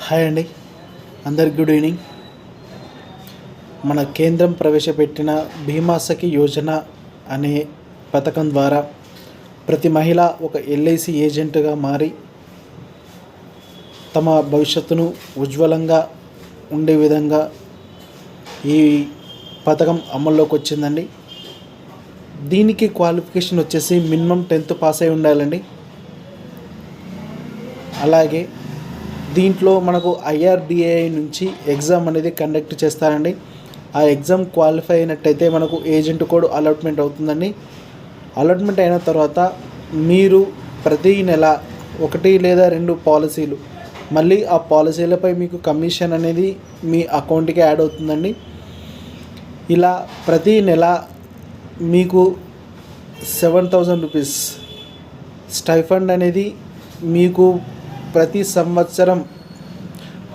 Hi అండి, అందరికి good evening. మన కేంద్రం ప్రవేశపెట్టిన బీమా సఖి యోజన అనే పథకం ద్వారా ప్రతి మహిళ ఒక ఎల్ఐసి ఏజెంట్గా మారి తమ భవిష్యత్తును ఉజ్వలంగా ఉండే విధంగా ఈ పథకం అమల్లోకి వచ్చిందండి. దీనికి క్వాలిఫికేషన్ వచ్చేసి మినిమం 10th పాస్ అయి ఉండాలండి. అలాగే దీంట్లో మనకు IRDAI నుంచి ఎగ్జామ్ అనేది కండక్ట్ చేస్తారండి. ఆ ఎగ్జామ్ క్వాలిఫై అయినట్టయితే మనకు ఏజెంట్ కోడ్ అలాట్మెంట్ అవుతుందండి. అలాట్మెంట్ అయిన తర్వాత మీరు ప్రతి నెల 1 లేదా 2 పాలసీలు మళ్ళీ ఆ పాలసీలపై మీకు కమిషన్ అనేది మీ అకౌంట్కి యాడ్ అవుతుందండి. ఇలా ప్రతి నెల మీకు 7,000 రూపీస్ స్టైఫండ్ అనేది మీకు ప్రతి సంవత్సరం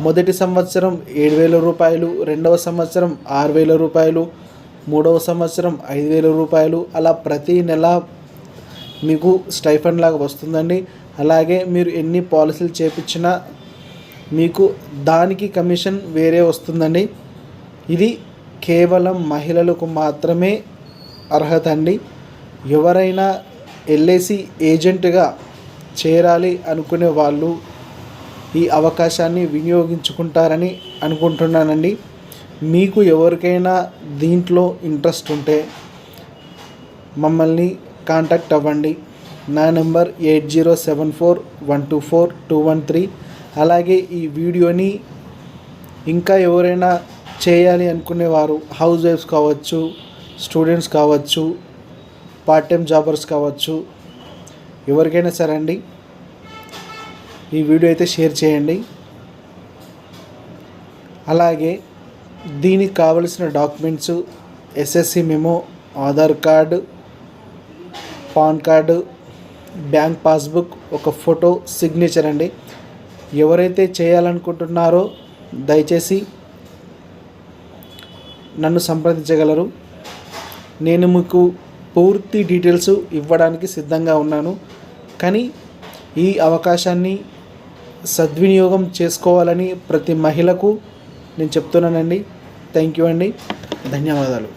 మొదటి సంవత్సరం 7,000 రూపాయలు, రెండవ సంవత్సరం 6,000 రూపాయలు, మూడవ సంవత్సరం 5,000 రూపాయలు, అలా ప్రతి నెల మీకు స్టైఫండ్ లాగా వస్తుందండి. అలాగే మీరు ఎన్ని పాలసీలు చేపించినా మీకు దానికి కమిషన్ వేరే వస్తుందండి. ఇది కేవలం మహిళలకు మాత్రమే అర్హత అండి. ఎవరైనా ఎల్ఐసి ఏజెంట్గా చేరాలి అనుకునే వాళ్ళు ఈ అవకాశాన్ని వినియోగించుకుంటారని అనుకుంటున్నానండి. మీకు ఎవరికైనా దీంట్లో ఇంట్రెస్ట్ ఉంటే మమ్మల్ని కాంటాక్ట్ అవ్వండి. నా నెంబర్ 8074124213. అలాగే ఈ వీడియోని ఇంకా ఎవరైనా చేయాలి అనుకునేవారు, హౌస్ వైఫ్స్ కావచ్చు, స్టూడెంట్స్ కావచ్చు, పార్ట్ టైం జాబర్స్ కావచ్చు, ఎవరికైనా సరే అండి ఈ వీడియో అయితే షేర్ చేయండి. అలాగే దీనికి కావలసిన documents SSC memo, Aadhaar card, pan card, bank passbook, ఒక ఫోటో, సిగ్నేచర్ అండి. ఎవరైతే చేయాలనుకుంటున్నారో దయచేసి నన్ను సంప్రదించగలరు. నేను మీకు పూర్తి డీటెయిల్స్ ఇవ్వడానికి సిద్ధంగా ఉన్నాను. కానీ ఈ అవకాశాన్ని సద్వినియోగం చేసుకోవాలని ప్రతి మహిళకు నేను చెప్తున్నానండి. థ్యాంక్ యూ అండి, ధన్యవాదాలు.